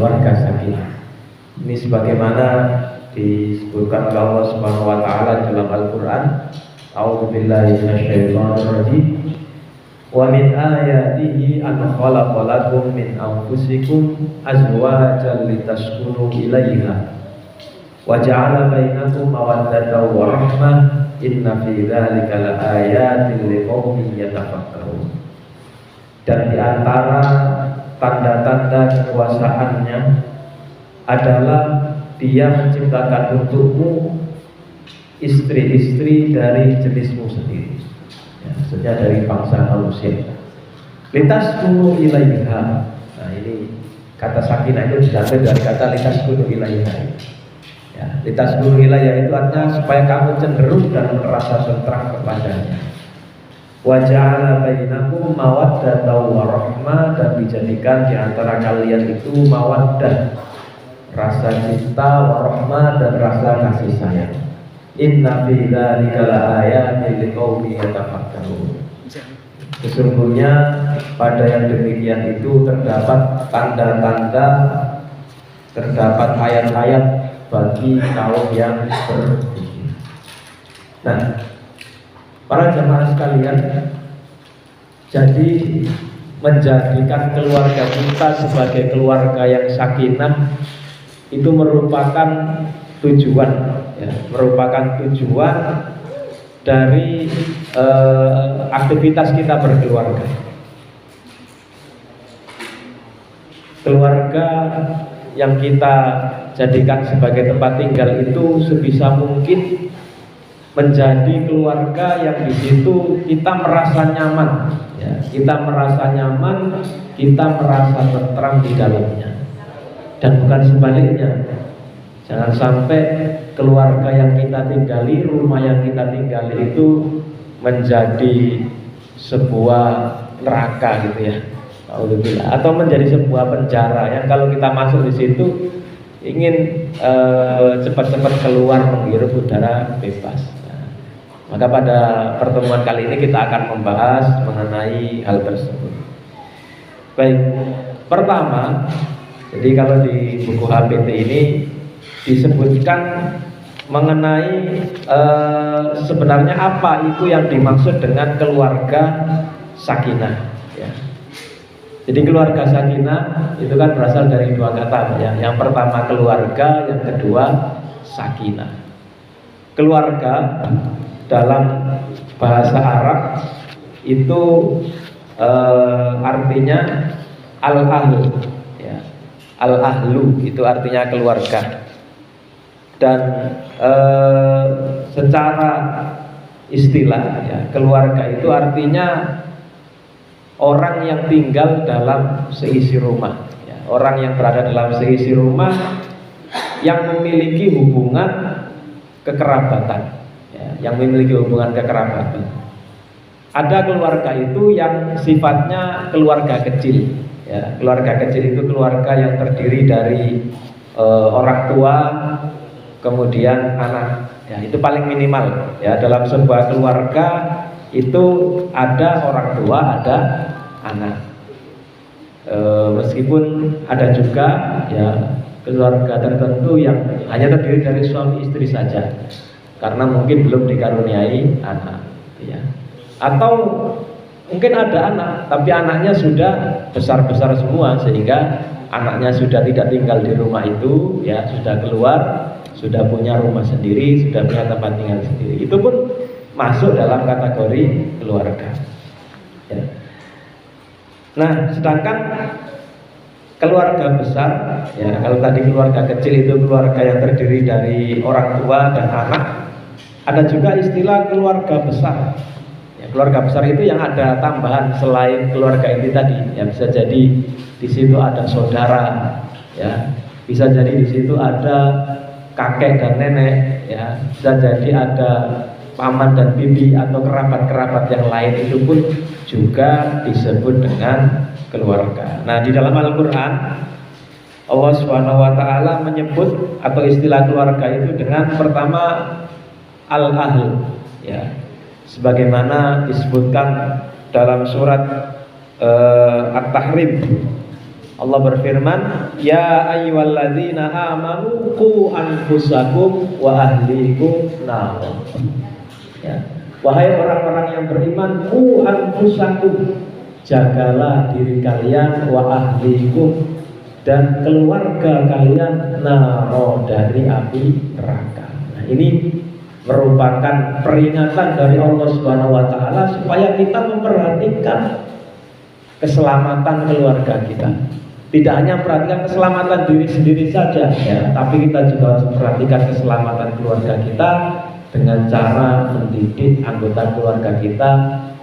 keluarga sakinah. Ini sebagaimana disebutkan oleh Allah Subhanahu wa taala dalam Al-Qur'an, A'udzubillahi minasyaitonir rajim. Wa min ayatihi an khalaqa lakum min anfusikum azwajan litaskunu ilaiha wa ja'ala bainakum mawaddatan wa rahmah inna fi dzalika laayatin liqaumin yatafakkarun. Dan di antara tanda-tanda kekuasaannya adalah Dia menciptakan untukmu istri-istri dari jenismu sendiri, ya, maksudnya dari bangsa manusia. Litaskunu ilaiha. Nah, ini kata sakinah itu diambil dari kata litaskunu ilaiha. Ya, litaskunu ilaiha itu artinya supaya kamu cenderung dan merasa tenteram kepadanya. Wa ja'ala bainakum mawaddatan wa rahmah, dan dijadikan di antara kalian itu mawaddah, rasa cinta, wa rahmah, dan rasa kasih sayang. Inna fi dzalika laayatin liqaumin yatafakkarun. Sesungguhnya pada yang demikian itu terdapat tanda-tanda, terdapat ayat-ayat bagi kaum yang berpikir. Nah, para jemaah sekalian, jadi menjadikan keluarga kita sebagai keluarga yang sakinah itu merupakan tujuan, ya, merupakan tujuan dari aktivitas kita berkeluarga. Keluarga yang kita jadikan sebagai tempat tinggal itu sebisa mungkin menjadi keluarga yang di situ kita merasa nyaman, ya, kita merasa nyaman, kita merasa tenteram di dalamnya, dan bukan sebaliknya. Jangan sampai keluarga yang kita tinggali, rumah yang kita tinggali itu menjadi sebuah neraka gitu ya, atau menjadi sebuah penjara yang kalau kita masuk di situ ingin cepat-cepat keluar menghirup udara bebas. Maka pada pertemuan kali ini kita akan membahas mengenai hal tersebut. Baik, pertama, jadi kalau di buku HPT ini disebutkan mengenai sebenarnya apa itu yang dimaksud dengan keluarga sakinah. Ya. Jadi keluarga sakinah itu kan berasal dari dua kata, ya. Yang pertama keluarga, yang kedua sakinah. Keluarga dalam bahasa Arab itu artinya al-ahlu, ya. Al-ahlu itu artinya keluarga. Dan secara istilah, ya, keluarga itu artinya orang yang tinggal dalam seisi rumah, ya. Orang yang berada dalam seisi rumah yang memiliki hubungan kekerabatan, yang memiliki hubungan kekerabatan. Ada keluarga itu yang sifatnya keluarga kecil, ya. Keluarga kecil itu keluarga yang terdiri dari orang tua, kemudian anak, ya, itu paling minimal, ya. Dalam sebuah keluarga itu ada orang tua, ada anak. Meskipun ada juga, ya, keluarga tertentu yang hanya terdiri dari suami istri saja, karena mungkin belum dikaruniai anak, ya. Atau mungkin ada anak, tapi anaknya sudah besar-besar semua sehingga anaknya sudah tidak tinggal di rumah itu, ya, sudah keluar, sudah punya rumah sendiri, sudah punya tempat tinggal sendiri. Itu pun masuk dalam kategori keluarga, ya. Nah, sedangkan keluarga besar, ya, kalau tadi keluarga kecil itu keluarga yang terdiri dari orang tua dan anak. Ada juga istilah keluarga besar. Ya, keluarga besar itu yang ada tambahan selain keluarga inti tadi. Ya, bisa jadi di situ ada saudara, ya, bisa jadi di situ ada kakek dan nenek, ya, bisa jadi ada paman dan bibi atau kerabat-kerabat yang lain, itu pun juga disebut dengan keluarga. Nah, di dalam Al-Qur'an Allah Subhanahu wa taala menyebut atau istilah keluarga itu dengan pertama al-ahl, ya. Sebagaimana disebutkan dalam surat At-Tahrim, Allah berfirman, ya ayyuhalladzina amanu qu anfusakum wa ahlikum nar. Ya. Wahai orang-orang yang beriman, qu anfusakum, jagalah diri kalian, wa ahlikum, dan keluarga kalian, naro, dari api neraka. Nah, ini merupakan peringatan dari Allah Subhanahu wa taala supaya kita memperhatikan keselamatan keluarga kita. Tidak hanya perhatikan keselamatan diri sendiri saja, ya, tapi kita juga harus memperhatikan keselamatan keluarga kita dengan cara mendidik anggota keluarga kita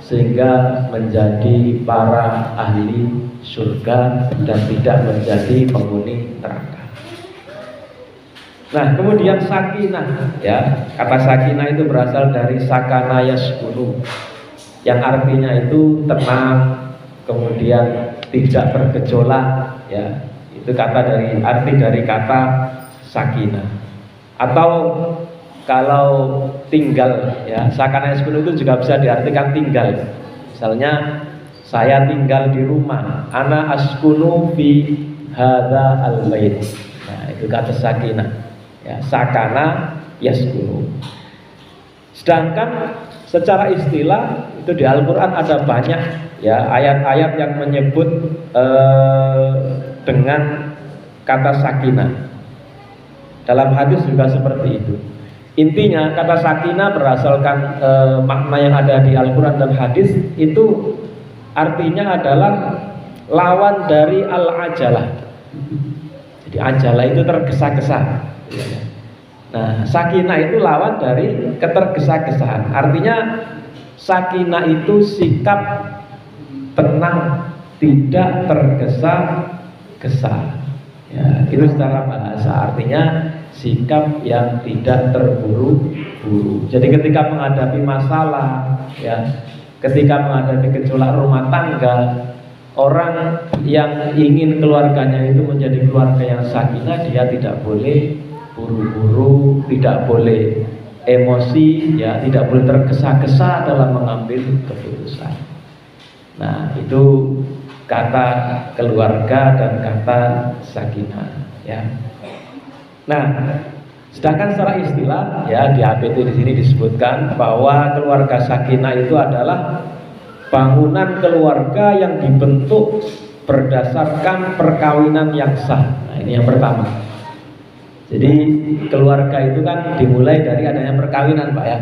sehingga menjadi para ahli surga dan tidak menjadi penghuni neraka. Nah, kemudian sakinah, ya, kata sakinah itu berasal dari sakana yaskunu, yang artinya itu tenang, kemudian tidak bergejolak, ya, itu arti dari kata sakinah. Atau kalau tinggal, ya, sakana yaskunu itu juga bisa diartikan tinggal. Misalnya saya tinggal di rumah, ana askunu fi hadza al-bait. Nah, itu kata sakinah. Ya, sakana yaskunu. Sedangkan secara istilah itu di Al-Qur'an ada banyak, ya, ayat-ayat yang menyebut dengan kata sakinah. Dalam hadis juga seperti itu. Intinya kata sakinah berasalkan makna yang ada di Al-Qur'an dan hadis itu artinya adalah lawan dari al-ajalah. Jadi ajalah itu tergesa-gesa. Nah, sakinah itu lawan dari ketergesa-gesaan. Artinya sakinah itu sikap tenang, tidak tergesa-gesa. Ya, itu secara bahasa artinya sikap yang tidak terburu-buru. Jadi ketika menghadapi masalah, ya, ketika menghadapi gejolak rumah tangga, orang yang ingin keluarganya itu menjadi keluarga yang sakinah, dia tidak boleh buru-buru, tidak boleh emosi, ya, tidak boleh tergesa-gesa dalam mengambil keputusan. Nah, itu kata keluarga dan kata sakinah, ya. Nah, sedangkan secara istilah, ya, di APT di sini disebutkan bahwa keluarga sakinah itu adalah bangunan keluarga yang dibentuk berdasarkan perkawinan yang sah. Nah, ini yang pertama. Jadi keluarga itu kan dimulai dari adanya perkawinan, Pak, ya.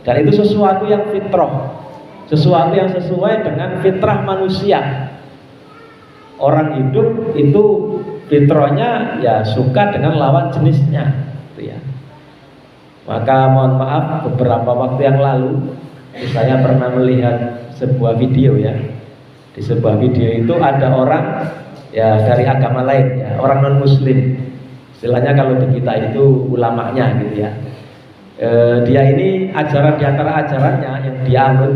Dan itu sesuatu yang fitrah, sesuatu yang sesuai dengan fitrah manusia. Orang hidup itu fitrahnya ya suka dengan lawan jenisnya, gitu ya. Maka mohon maaf, beberapa waktu yang lalu saya pernah melihat sebuah video, ya. Di sebuah video itu ada orang, ya, dari agama lain, ya, orang non muslim. Istilahnya kalau di kita itu ulamanya, gitu ya. Dia ini ajaran di antara ajarannya yang dia anut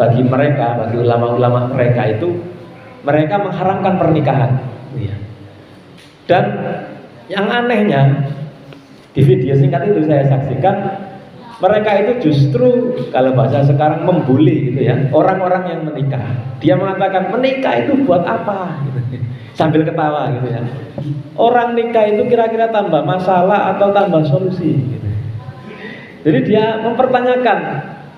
bagi mereka, bagi ulama-ulama mereka itu, mereka mengharamkan pernikahan, gitu ya. Dan yang anehnya di video singkat itu saya saksikan, mereka itu justru kalau bahasa sekarang membuli, gitu ya, orang-orang yang menikah. Dia mengatakan menikah itu buat apa, gitu, sambil ketawa, gitu ya. Orang nikah itu kira-kira tambah masalah atau tambah solusi, gitu. Jadi dia mempertanyakan,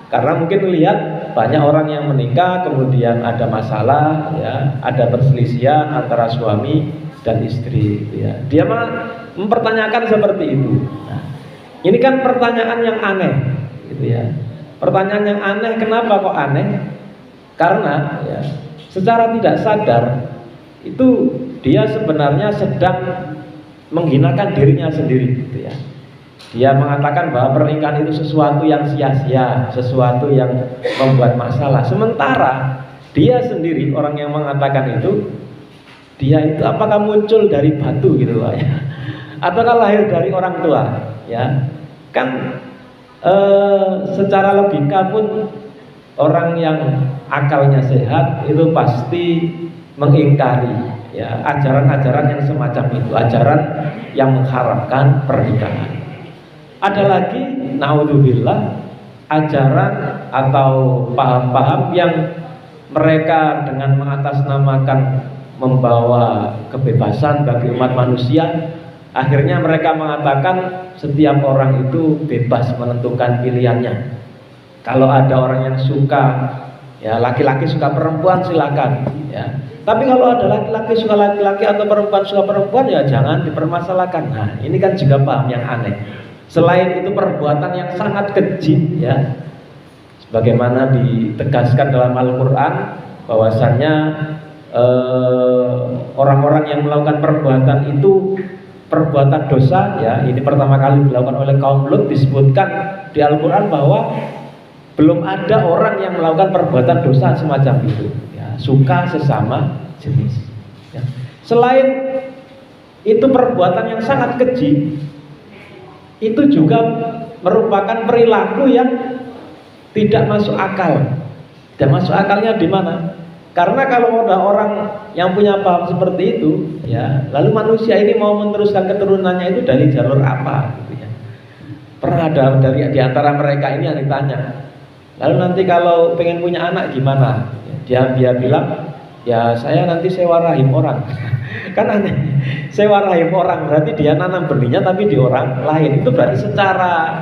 karena mungkin melihat banyak orang yang menikah kemudian ada masalah, ya, ada perselisihan antara suami dan istri, gitu ya. Dia mempertanyakan seperti itu. Nah, ini kan pertanyaan yang aneh, gitu ya. Pertanyaan yang aneh, kenapa kok aneh? Karena, ya, secara tidak sadar itu dia sebenarnya sedang menghinakan dirinya sendiri, gitu ya. Dia mengatakan bahwa pernikahan itu sesuatu yang sia-sia, sesuatu yang membuat masalah. Sementara dia sendiri, orang yang mengatakan itu, dia itu apakah muncul dari batu, gitu Pak, ya, ataukah lahir dari orang tua, ya. Kan secara logika pun orang yang akalnya sehat itu pasti mengingkari, ya, ajaran-ajaran yang semacam itu, ajaran yang mengharamkan pernikahan. Ada lagi, naudzubillah, ajaran atau paham-paham yang mereka dengan mengatasnamakan membawa kebebasan bagi umat manusia. Akhirnya mereka mengatakan setiap orang itu bebas menentukan pilihannya. Kalau ada orang yang suka, ya laki-laki suka perempuan silakan, ya. Tapi kalau ada laki-laki suka laki-laki atau perempuan suka perempuan, ya jangan dipermasalahkan. Nah, ini kan juga paham yang aneh. Selain itu perbuatan yang sangat keji, ya. Sebagaimana ditegaskan dalam Al-Quran, bahwasannya orang-orang yang melakukan perbuatan itu perbuatan dosa, ya. Ini pertama kali dilakukan oleh kaum Lut. Disebutkan di Al-Quran bahwa belum ada orang yang melakukan perbuatan dosa semacam itu, ya, suka sesama jenis, ya. Selain itu perbuatan yang sangat keji, itu juga merupakan perilaku yang tidak masuk akal. Tidak masuk akalnya di mana? Karena kalau ada orang yang punya paham seperti itu, ya, lalu manusia ini mau meneruskan keturunannya itu dari jalur apa, gitu, ya. Pernah ada dari di antara mereka ini yang ditanya, lalu nanti kalau pengen punya anak gimana? Dia bilang, ya saya nanti sewa rahim orang. Kan aneh, sewa rahim orang berarti dia nanam benihnya tapi di orang lain. Itu berarti secara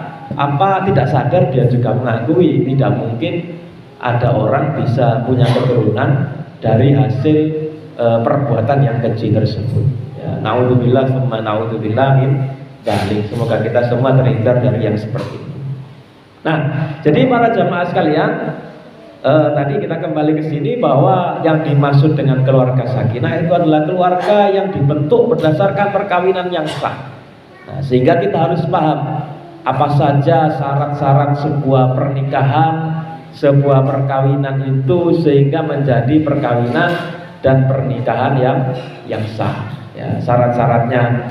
tidak sadar dia juga mengakui tidak mungkin ada orang bisa punya keturunan dari hasil perbuatan yang keji tersebut. Ya, naudzubillah summa naudzubillah min dzalik. Semoga kita semua terhindar dari yang seperti itu. Nah, jadi para jamaah sekalian, tadi kita kembali ke sini bahwa yang dimaksud dengan keluarga sakinah itu adalah keluarga yang dibentuk berdasarkan perkawinan yang sah. Nah, sehingga kita harus paham apa saja syarat-syarat sebuah pernikahan, sebuah perkawinan itu sehingga menjadi perkawinan dan pernikahan yang sah. Ya, syarat-syaratnya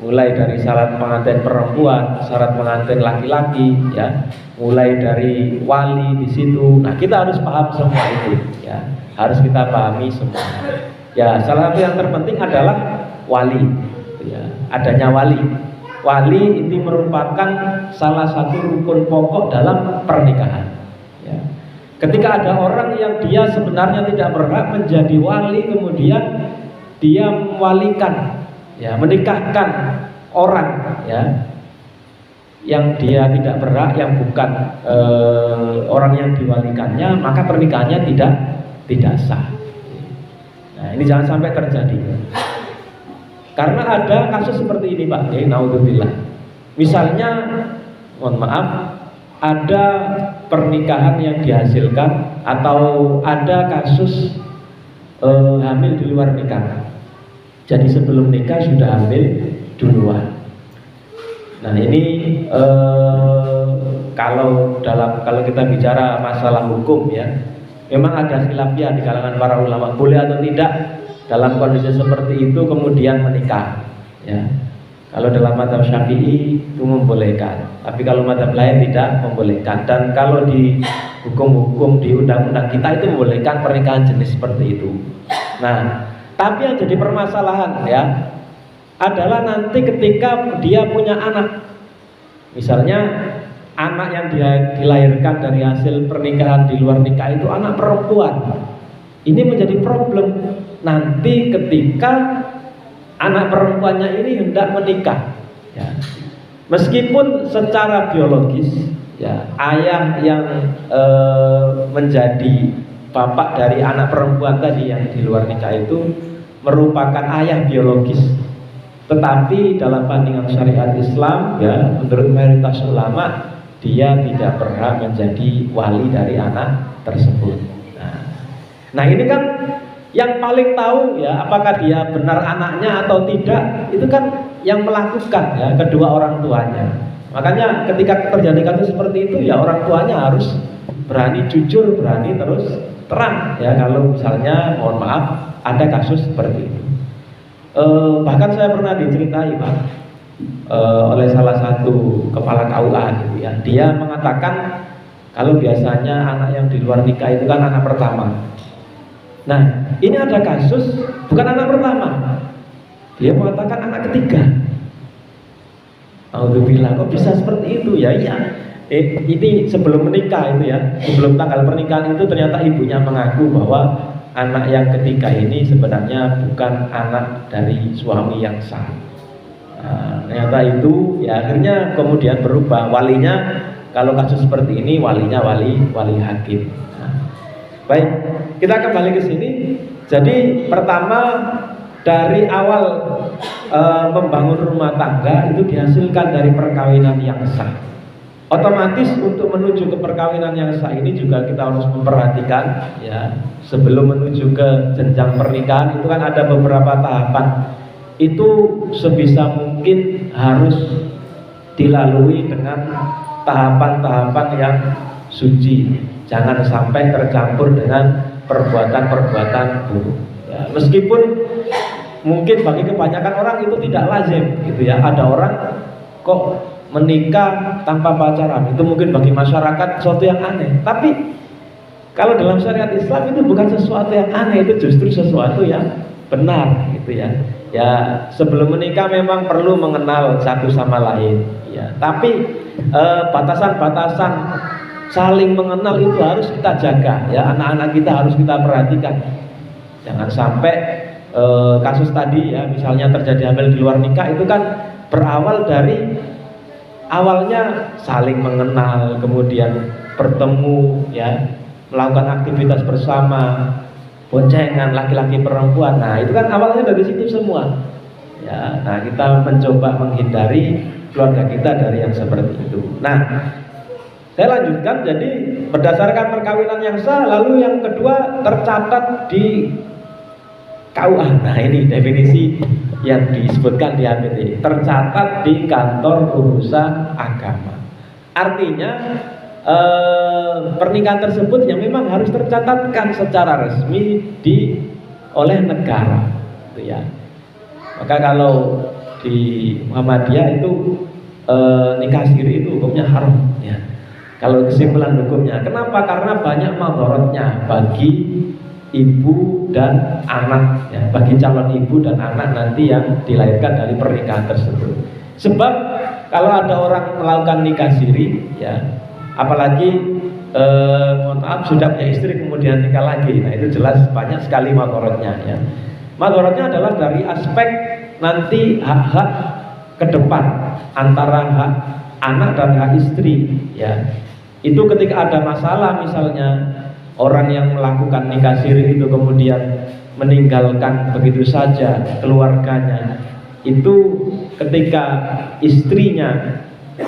mulai dari syarat pengantin perempuan, syarat pengantin laki-laki, ya, mulai dari wali di situ. Nah, kita harus paham semua itu, ya, harus kita pahami semua. Ya, salah satu yang terpenting adalah wali, ya, adanya wali. Wali ini merupakan salah satu rukun pokok dalam pernikahan. Ya. Ketika ada orang yang dia sebenarnya tidak berhak menjadi wali, kemudian dia mewalikan, ya, menikahkan orang, ya, yang dia tidak berhak, yang bukan orang yang diwalikannya, maka pernikahannya tidak sah. Nah, ini jangan sampai terjadi. Karena ada kasus seperti ini, Pak. Naudzubillah. Misalnya, mohon maaf, ada pernikahan yang dihasilkan atau ada kasus hamil di luar nikah. Jadi sebelum nikah sudah hamil duluan. Nah, ini kalau kita bicara masalah hukum, ya, memang ada khilafiyah di kalangan para ulama, boleh atau tidak dalam kondisi seperti itu kemudian menikah, ya. Kalau dalam mazhab Syafi'i itu membolehkan, tapi kalau mazhab lain tidak membolehkan. Dan kalau di hukum-hukum di undang-undang kita itu membolehkan pernikahan jenis seperti itu. Nah, tapi yang jadi permasalahan, ya, adalah nanti ketika dia punya anak, misalnya anak yang dia dilahirkan dari hasil pernikahan di luar nikah itu anak perempuan. Ini menjadi problem nanti ketika anak perempuannya ini hendak menikah, ya. Meskipun secara biologis, ya, ayah yang menjadi bapak dari anak perempuan tadi yang di luar nikah itu merupakan ayah biologis, tetapi dalam pandangan syariat Islam, ya, menurut mayoritas ulama, dia tidak berhak menjadi wali dari anak tersebut. Nah, ini kan yang paling tahu, ya, apakah dia benar anaknya atau tidak, itu kan yang melakukan, ya, kedua orang tuanya. Makanya ketika terjadi kasus seperti itu, ya, orang tuanya harus berani jujur, berani terus terang, ya, kalau misalnya mohon maaf ada kasus seperti itu. Bahkan saya pernah diceritai, Pak, oleh salah satu kepala KUA, gitu, ya. Dia mengatakan kalau biasanya anak yang di luar nikah itu kan anak pertama. Nah, ini ada kasus bukan anak pertama, dia mengatakan anak ketiga. Alhamdulillah, kok bisa seperti itu, ya? Iya. Ini sebelum menikah itu, ya, sebelum tanggal pernikahan itu ternyata ibunya mengaku bahwa anak yang ketiga ini sebenarnya bukan anak dari suami yang sah. Nah, ternyata itu ya akhirnya kemudian berubah walinya. Kalau kasus seperti ini walinya wali hakim. Nah, baik, kita kembali ke sini. Jadi pertama dari awal membangun rumah tangga itu dihasilkan dari perkawinan yang sah. Otomatis untuk menuju ke perkawinan yang sah ini juga kita harus memperhatikan ya, sebelum menuju ke jenjang pernikahan itu kan ada beberapa tahapan. Itu sebisa mungkin harus dilalui dengan tahapan-tahapan yang suci. Jangan sampai tercampur dengan perbuatan-perbuatan buruk. Ya, meskipun mungkin bagi kebanyakan orang itu tidak lazim gitu ya. Ada orang kok menikah tanpa pacaran, itu mungkin bagi masyarakat sesuatu yang aneh. Tapi kalau dalam syariat Islam itu bukan sesuatu yang aneh, itu justru sesuatu yang benar gitu ya. Ya sebelum menikah memang perlu mengenal satu sama lain ya. Tapi batasan-batasan saling mengenal itu harus kita jaga ya. Anak-anak kita harus kita perhatikan. Jangan sampai kasus tadi ya, misalnya terjadi hamil di luar nikah, itu kan berawal dari awalnya saling mengenal, kemudian bertemu ya, melakukan aktivitas bersama, boncengan laki-laki perempuan. Nah itu kan awalnya dari situ semua ya. Nah kita mencoba menghindari keluarga kita dari yang seperti itu. Nah saya lanjutkan, jadi berdasarkan perkawinan yang sah, lalu yang kedua tercatat di KUA. Nah ini definisi yang disebutkan di HPT, tercatat di kantor urusan agama. Artinya pernikahan tersebut yang memang harus tercatatkan secara resmi oleh negara, gitu ya. Maka kalau di Muhammadiyah itu nikah siri itu hukumnya haram, ya. Kalau kesimpulan hukumnya, kenapa? Karena banyak madharatnya bagi ibu dan anak ya, bagi calon ibu dan anak nanti yang dilahirkan dari pernikahan tersebut. Sebab kalau ada orang melakukan nikah siri ya, apalagi mohon maaf sudah punya istri kemudian nikah lagi, nah itu jelas banyak sekali madharatnya ya. Madharatnya adalah dari aspek nanti hak-hak ke depan antara hak anak dan hak istri ya. Itu ketika ada masalah, misalnya orang yang melakukan nikah siri itu kemudian meninggalkan begitu saja keluarganya, itu ketika istrinya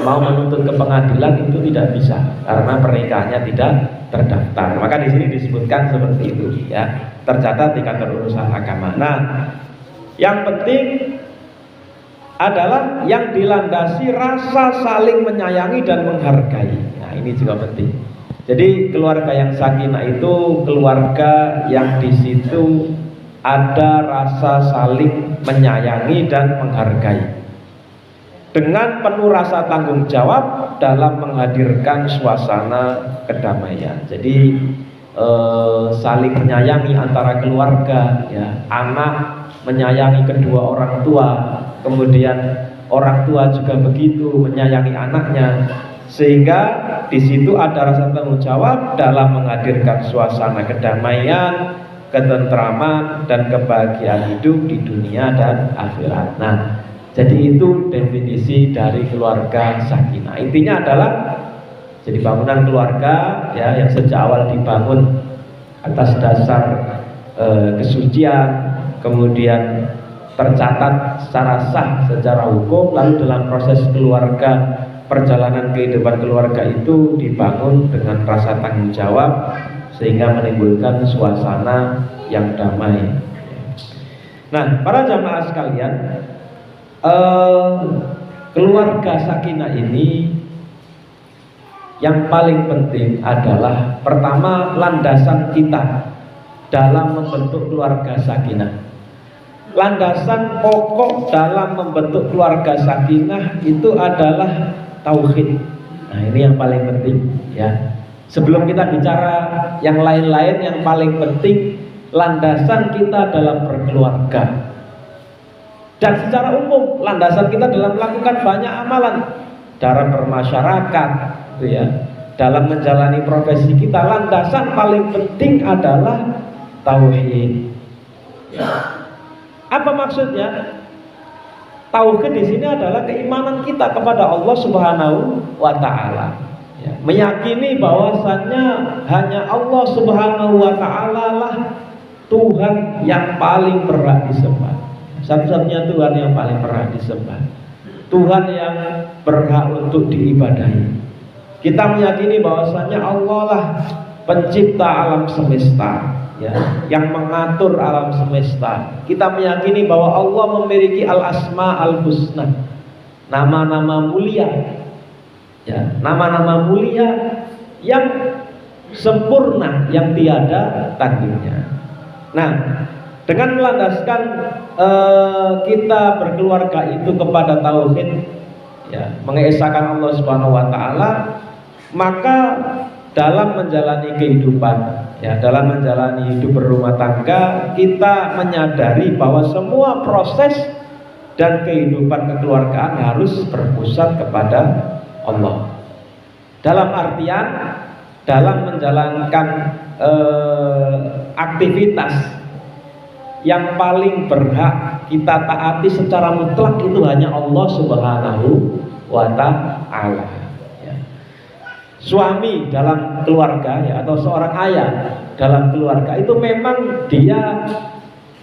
mau menuntut ke pengadilan itu tidak bisa karena pernikahannya tidak terdaftar. Maka di sini disebutkan seperti itu ya, tercatat di kantor urusan agama. Nah, yang penting adalah yang dilandasi rasa saling menyayangi dan menghargai. Nah, ini juga penting. Jadi keluarga yang sakinah itu keluarga yang di situ ada rasa saling menyayangi dan menghargai, dengan penuh rasa tanggung jawab dalam menghadirkan suasana kedamaian. Jadi saling menyayangi antara keluarga ya, anak menyayangi kedua orang tua, kemudian orang tua juga begitu menyayangi anaknya, sehingga di situ ada rasa tanggung jawab dalam menghadirkan suasana kedamaian, ketentraman dan kebahagiaan hidup di dunia dan akhirat. Nah, jadi itu definisi dari keluarga sakinah. Intinya adalah jadi bangunan keluarga ya, yang sejak awal dibangun atas dasar kesucian, kemudian tercatat secara sah secara hukum, lalu dalam proses keluarga, perjalanan kehidupan keluarga itu dibangun dengan rasa tanggung jawab sehingga menimbulkan suasana yang damai. Nah, para jamaah sekalian, keluarga sakinah ini yang paling penting adalah pertama landasan kita dalam membentuk keluarga sakinah. Landasan pokok dalam membentuk keluarga sakinah itu adalah tauhid. Nah, ini yang paling penting ya. Sebelum kita bicara yang lain-lain, yang paling penting landasan kita dalam berkeluarga. Dan secara umum landasan kita dalam melakukan banyak amalan, dalam bermasyarakat, gitu ya, dalam menjalani profesi kita, landasan paling penting adalah tauhid. Ya. Apa maksudnya? Tauhid di sini adalah keimanan kita kepada Allah Subhanahu wa taala. Ya, meyakini bahwasannya hanya Allah Subhanahu wa taala lah Tuhan yang paling berhak disembah. Satu-satunya Tuhan yang paling berhak disembah. Tuhan yang berhak untuk diibadahi. Kita meyakini bahwasannya Allah lah pencipta alam semesta, ya, yang mengatur alam semesta. Kita meyakini bahwa Allah memiliki al-asma al-husna, nama-nama mulia, ya, nama-nama mulia yang sempurna, yang tiada tandingnya. Nah, dengan melandaskan kita berkeluarga itu kepada tauhid, ya, mengesahkan Allah Subhanahu wa taala, maka dalam menjalani kehidupan, ya, dalam menjalani hidup berumah tangga, kita menyadari bahwa semua proses dan kehidupan kekeluargaan harus berpusat kepada Allah. Dalam artian, dalam menjalankan aktivitas yang paling berhak kita taati secara mutlak itu hanya Allah Subhanahu wa ta'ala. Ya. Suami dalam keluarga, ya, atau seorang ayah dalam keluarga itu memang dia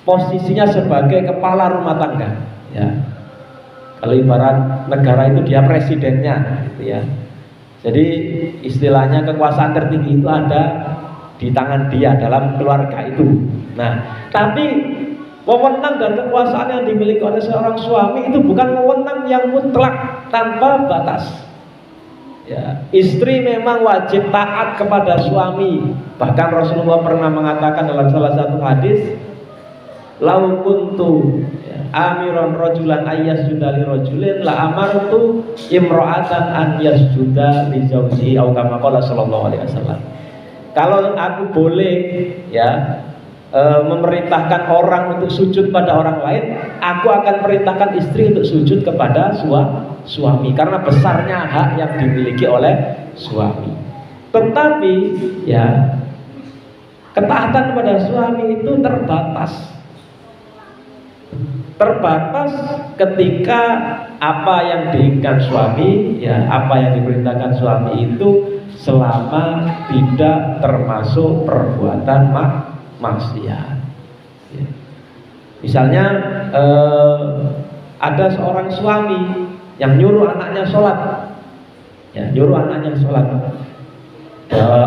posisinya sebagai kepala rumah tangga. Ya. Kalau ibarat negara itu dia presidennya, gitu ya. Jadi istilahnya kekuasaan tertinggi itu ada di tangan dia dalam keluarga itu. Nah, tapi wewenang dan kekuasaan yang dimiliki oleh seorang suami itu bukan wewenang yang mutlak tanpa batas. Ya, istri memang wajib taat kepada suami. Bahkan Rasulullah pernah mengatakan dalam salah satu hadis, "Lau kuntu amiron rojulan ayyasjuda li rojulin la amartu imro'atan an yasjuda li zauji au kama qala sallallahu alaihi wasallam." Kalau aku boleh, ya, memerintahkan orang untuk sujud pada orang lain, aku akan perintahkan istri untuk sujud kepada suami, karena besarnya hak yang dimiliki oleh suami. Tetapi, ya, ketaatan pada suami itu terbatas ketika apa yang diinginkan suami, ya, apa yang diperintahkan suami itu selama tidak termasuk perbuatan maksiat. Ya. Misalnya ada seorang suami yang nyuruh anaknya sholat, ya, nyuruh anaknya sholat.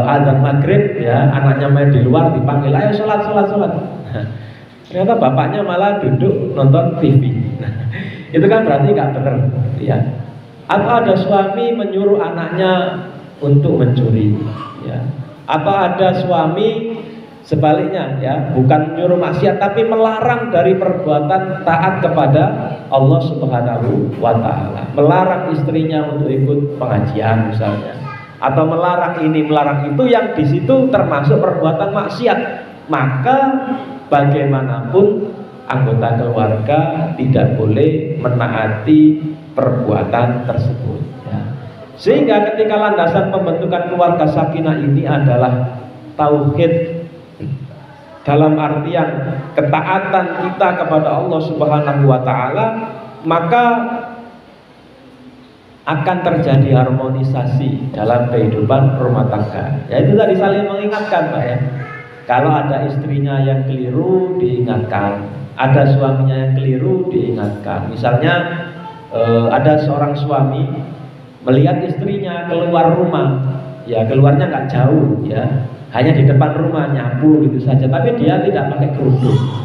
Adzan maghrib, ya, anaknya main di luar, dipanggil, ayo sholat. Ternyata bapaknya malah duduk nonton TV. Nah, itu kan berarti nggak benar, ya. Atau ada suami menyuruh anaknya untuk mencuri, ya. Atau ada suami sebaliknya, ya, bukan menyuruh maksiat tapi melarang dari perbuatan taat kepada Allah Subhanahu wa ta'ala. Melarang istrinya untuk ikut pengajian misalnya, atau melarang ini, melarang itu, yang di situ termasuk perbuatan maksiat. Maka bagaimanapun anggota keluarga tidak boleh menaati perbuatan tersebut, ya. Sehingga ketika landasan pembentukan keluarga sakinah ini adalah tauhid, dalam artian ketaatan kita kepada Allah Subhanahu wa ta'ala, maka akan terjadi harmonisasi dalam kehidupan rumah tangga. Ya, itu tadi saling mengingatkan, Pak, ya. Kalau ada istrinya yang keliru, diingatkan. Ada suaminya yang keliru, diingatkan. Misalnya ada seorang suami melihat istrinya keluar rumah, ya, keluarnya nggak jauh, ya, hanya di depan rumah nyapu gitu saja, tapi dia tidak pakai kerudung.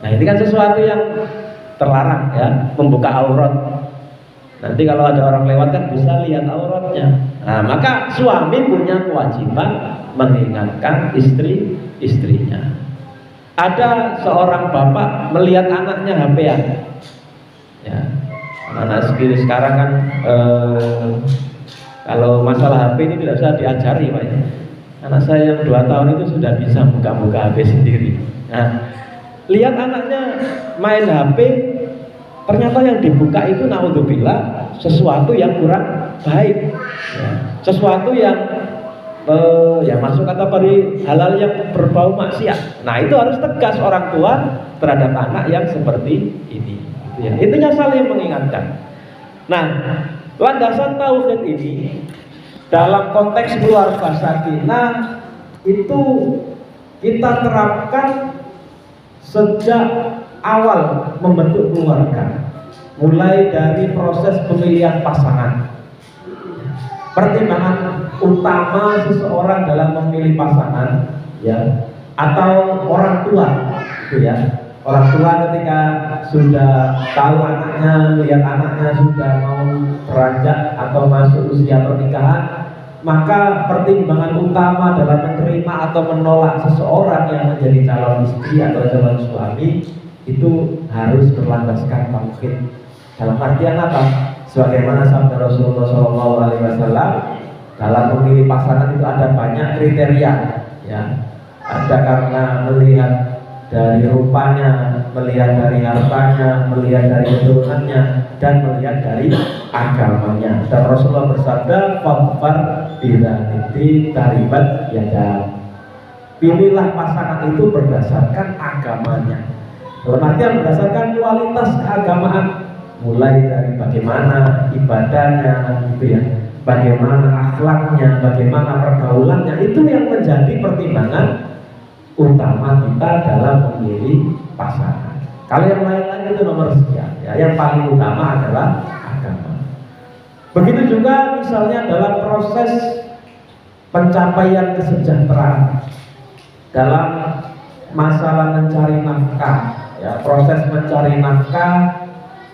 Nah, ini kan sesuatu yang terlarang, ya, membuka aurat. Nanti kalau ada orang lewat kan bisa lihat auratnya. Nah, maka suami punya kewajiban mengingatkan istrinya. Ada seorang bapak melihat anaknya HP-an, ya. Anak sekarang kan kalau masalah HP ini tidak usah diajari, Pak, ya. Anak saya yang 2 tahun itu sudah bisa buka-buka HP sendiri. Nah, lihat anaknya main HP, ternyata yang dibuka itu naudzubillah sesuatu yang kurang baik, ya. Sesuatu yang ya masuk kategori halal yang berbau maksiat. Nah itu harus tegas orang tua terhadap anak yang seperti ini. Gitu ya. Intinya saling mengingatkan. Nah, landasan tauhid ini dalam konteks keluarga sakinah itu kita terapkan sejak awal membentuk keluarga, mulai dari proses pemilihan pasangan. Pertimbangan utama seseorang dalam memilih pasangan, ya, atau orang tua, gitu ya. Orang tua ketika sudah tahu anaknya, lihat anaknya sudah mau beranjak atau masuk usia pernikahan, maka pertimbangan utama dalam menerima atau menolak seseorang yang menjadi calon istri atau calon suami itu harus berlandaskan tauhid. Dalam artian apa? Sebagaimana sabda Rasulullah SAW, dalam memilih pasangan itu ada banyak kriteria, ya. Ada karena melihat dari rupanya, melihat dari hartanya, melihat dari keturunannya, dan melihat dari agamanya. Dan Rasulullah bersabda, "Fadfar bidzati taribat yada." Pilihlah pasangan itu berdasarkan agamanya. Dalam artian berdasarkan kualitas keagamaan, mulai dari bagaimana ibadahnya, gitu ya, bagaimana akhlaknya, bagaimana pergaulannya, itu yang menjadi pertimbangan utama kita dalam memilih pasangan. Kalau yang lain-lain itu nomor sekian, ya. Yang paling utama adalah agama. Begitu juga misalnya dalam proses pencapaian kesejahteraan, dalam masalah mencari nafkah, ya, proses mencari nafkah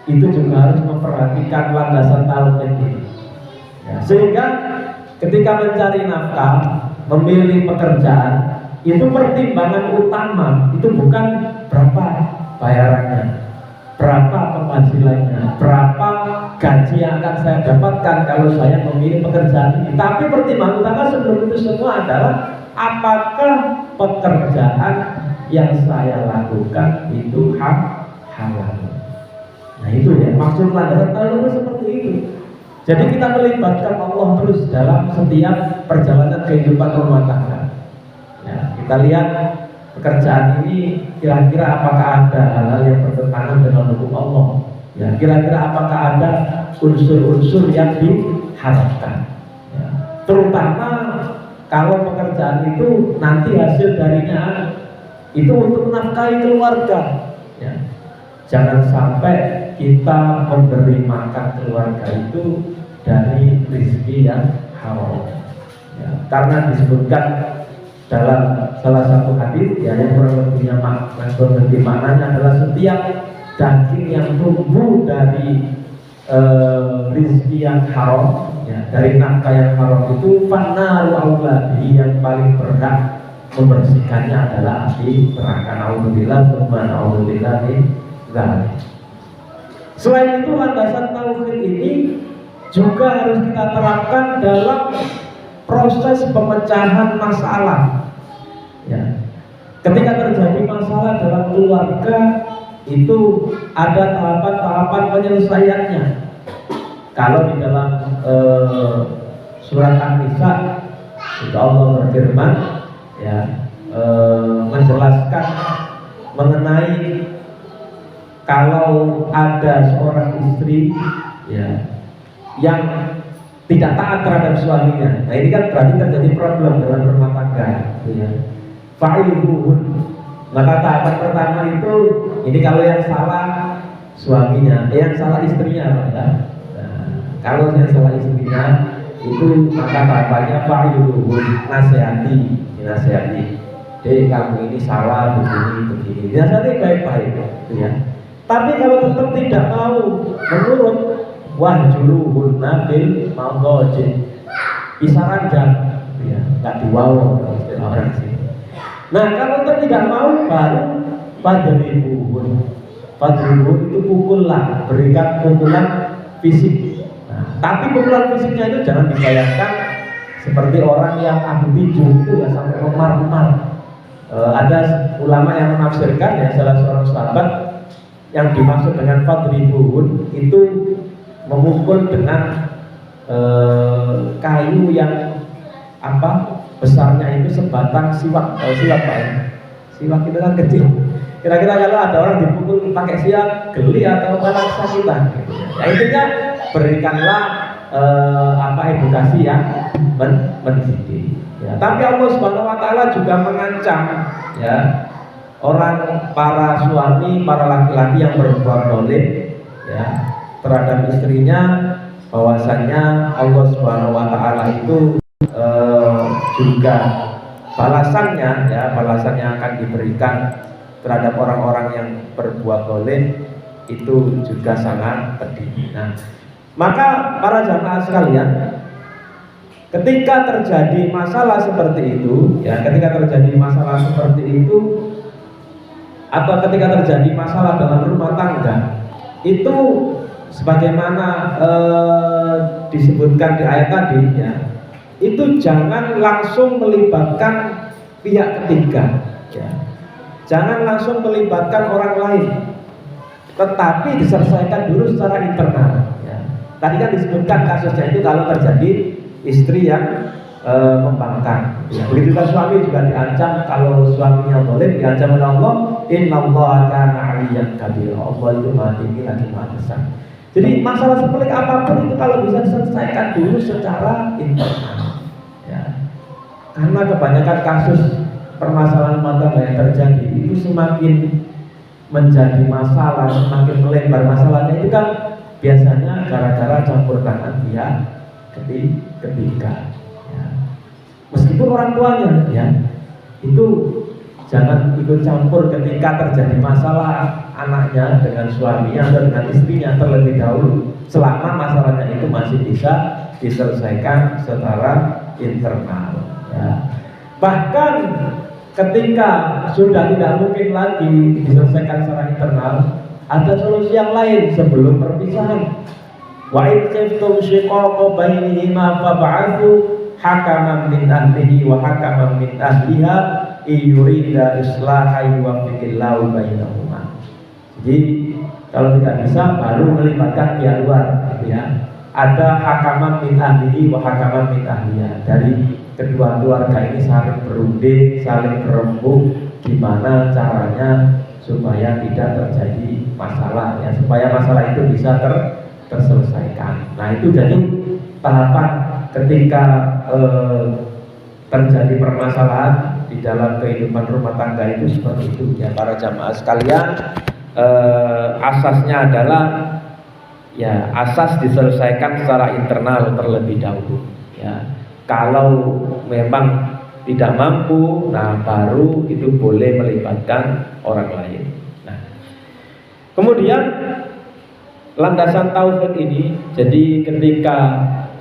itu juga harus memperhatikan landasan tauhid ini. Ya, sehingga ketika mencari nafkah, memilih pekerjaan, itu pertimbangan utama itu bukan berapa bayarannya, berapa penghasilannya, berapa gaji yang akan saya dapatkan kalau saya memilih pekerjaan ini. Tapi pertimbangan utama sebelum itu semua adalah apakah pekerjaan yang saya lakukan itu halal. Nah itu ya, maksud landasan tauhid itu seperti itu. Jadi kita melibatkan Allah terus dalam setiap perjalanan kehidupan rumah tangga. Ya, kita lihat pekerjaan ini kira-kira apakah ada hal-hal yang bertentangan dengan hukum Allah. Ya, kira-kira apakah ada unsur-unsur yang diharapkan. Ya, terutama kalau pekerjaan itu nanti hasil darinya itu untuk menafkahi keluarga. Ya, jangan sampai kita memberi makan keluarga itu dari rezeki yang haram. Ya, karena disebutkan dalam salah satu hadis, ya, yang kurang lebih maknanya adalah setiap daging yang tumbuh dari rezeki yang haram, ya, dari nafkah yang haram itu fannaru auladi, yang paling berhak membersihkannya adalah api neraka. Naudzubillah, tsumma naudzubillah min dzalik. Selain itu, landasan tauhid ini juga harus kita terapkan dalam proses pemecahan masalah. Ya. Ketika terjadi masalah dalam keluarga, itu ada tahapan-tahapan penyelesaiannya. Kalau di dalam surat An-Nisa itu Allah berfirman, ya, menjelaskan mengenai kalau ada seorang istri, ya, yang tidak taat terhadap suaminya. Nah ini kan berarti terjadi problem dalam rumah tangga, gitu ya. Fa'iduhun. Maka tahapan pertama itu, ini kalau yang salah suaminya, yang salah istrinya, Pak, ya. Nah, kalau yang salah istrinya itu maka tahapannya fa'iduhun, nasihati, nasihati. Jadi kamu ini salah begini. Nasihati baik-baik, gitu ya. Tapi kalau tetap tidak mau menurut, wahjuruhunna bil mawdajin, isaranjang, ya, nggak diwaw istilah orang sini. Nah kalau tidak mau, baru fadribuhun. Fadribuhun itu pukullah, berikan pukulan fisik. Nah, tapi pukulan fisiknya itu jangan dibayangkan seperti orang yang ahli tinju itu, ya, sampai memar-memar. Ada ulama yang menafsirkan, ya, salah seorang sahabat, yang dimaksud dengan fadribuhun itu memukul dengan kayu yang besarnya itu sebatang siwak. Siwak Pak ya? Siwak itu kan kecil. Kira-kira kalau ada orang dipukul pakai siwak, geli atau malah kesakitan gitu ya. Ya intinya berikanlah edukasi yang mendidik ya. Tapi Allah Subhanahu wa taala juga mengancam ya para suami, para laki-laki yang berbuat zalim ya terhadap istrinya, bahwasannya Allah Subhanahu wa taala itu juga balasannya akan diberikan terhadap orang-orang yang berbuat zalim itu juga sangat pedih. Nah, maka para jamaah sekalian, ketika terjadi masalah seperti itu, atau ketika terjadi masalah dalam rumah tangga, itu sebagaimana disebutkan di ayat tadi ya, itu jangan langsung melibatkan pihak ketiga ya. Jangan langsung melibatkan orang lain, tetapi diselesaikan dulu secara internal ya. Tadi kan disebutkan kasusnya itu kalau terjadi istri yang membangkang ya. Begitu juga suami juga diancam, kalau suaminya zalim diancam oleh Allah, innallaha kana 'aliyyan kabira. Allah itu Maha tinggi lagi Maha besar. Jadi masalah sepelik apapun itu kalau bisa diselesaikan dulu secara internal ya. Karena kebanyakan kasus permasalahan rumah tangga yang terjadi itu semakin menjadi masalah, semakin melebar masalahnya itu kan biasanya gara-gara campur tangan pihak ketiga ya. Meskipun orang tuanya ya itu jangan ikut campur ketika terjadi masalah anaknya dengan suaminya atau dengan istrinya terlebih dahulu, selama masalahnya itu masih bisa diselesaikan secara internal ya. Bahkan ketika sudah tidak mungkin lagi diselesaikan secara internal, ada solusi yang lain sebelum perpisahan. Wa in khiftum shiqaqa bainihima fab'athu hakaman min ahlihi wa hakaman min ahliha yurida islahan yuwaffiqillahu bainahuma. Jadi kalau tidak bisa baru melibatkan pihak luar gitu ya. Ada hakaman min ahlihi wa hakaman min ahliha, dari kedua keluarga ini saling berunding, saling berembuk gimana caranya supaya tidak terjadi masalah ya, supaya masalah itu bisa terselesaikan. Nah itu jadi tahapan ketika terjadi permasalahan di dalam kehidupan rumah tangga itu seperti itu ya para jamaah sekalian. Asasnya adalah ya asas diselesaikan secara internal terlebih dahulu ya. Kalau memang tidak mampu, nah baru itu boleh melibatkan orang lain. Nah, kemudian landasan tauhid ini, jadi ketika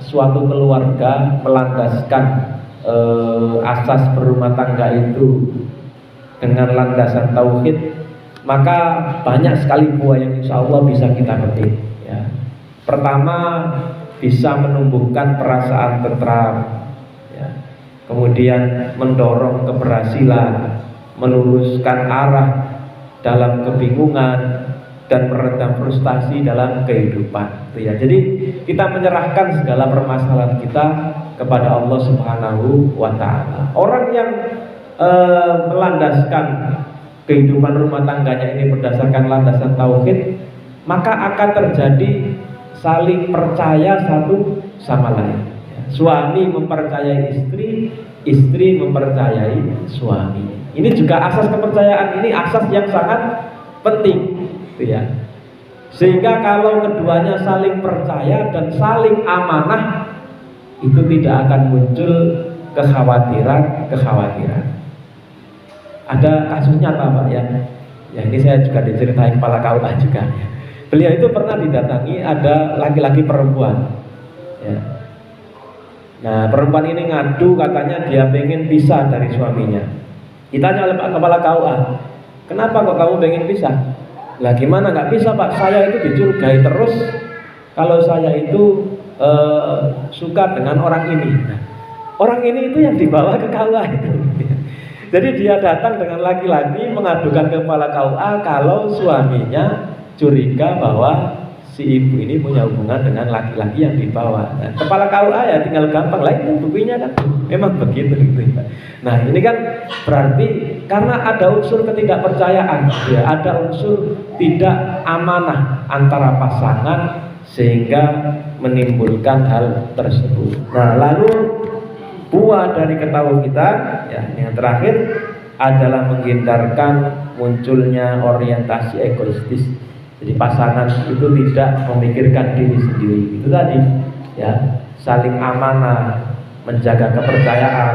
suatu keluarga melandaskan asas berumah tangga itu dengan landasan tauhid, maka banyak sekali buah yang insya Allah bisa kita petik. Ya. Pertama, bisa menumbuhkan perasaan tentram ya. Kemudian mendorong keberhasilan, meluruskan arah dalam kebingungan, dan meredam frustasi dalam kehidupan ya. Jadi kita menyerahkan segala permasalahan kita kepada Allah Subhanahu wa ta'ala. Orang yang melandaskan kehidupan rumah tangganya ini berdasarkan landasan tauhid, maka akan terjadi saling percaya satu sama lain ya. Suami mempercayai istri, istri mempercayai suami. Ini juga asas kepercayaan, ini asas yang sangat penting ya. Sehingga kalau keduanya saling percaya dan saling amanah, itu tidak akan muncul kekhawatiran. Ada kasus nyata Pak ya. Ya ini saya juga diceritain kepala KUA juga ya. Beliau itu pernah didatangi ada laki-laki perempuan ya. Nah perempuan ini ngadu katanya dia pengen pisah dari suaminya. Ditanya oleh Pak Kepala KUA, kenapa kok kamu pengen pisah? Lah gimana nggak bisa Pak, saya itu dicurigai terus kalau saya itu suka dengan orang ini. Nah, orang ini itu yang dibawa ke KUA itu. Jadi dia datang dengan laki-laki mengadukan ke kepala KUA kalau suaminya curiga bahwa si ibu ini punya hubungan dengan laki-laki yang dibawa. Nah, kepala KUA ya tinggal gampang lah, itu buktinya kan memang begitu gitu ya. Nah ini kan berarti karena ada unsur ketidakpercayaan, ya, ada unsur tidak amanah antara pasangan sehingga menimbulkan hal tersebut. Nah lalu buah dari ketahuan kita, ya yang terakhir adalah menghindarkan munculnya orientasi egoistis. Jadi pasangan itu tidak memikirkan diri sendiri. Itu tadi, ya, saling amanah, menjaga kepercayaan,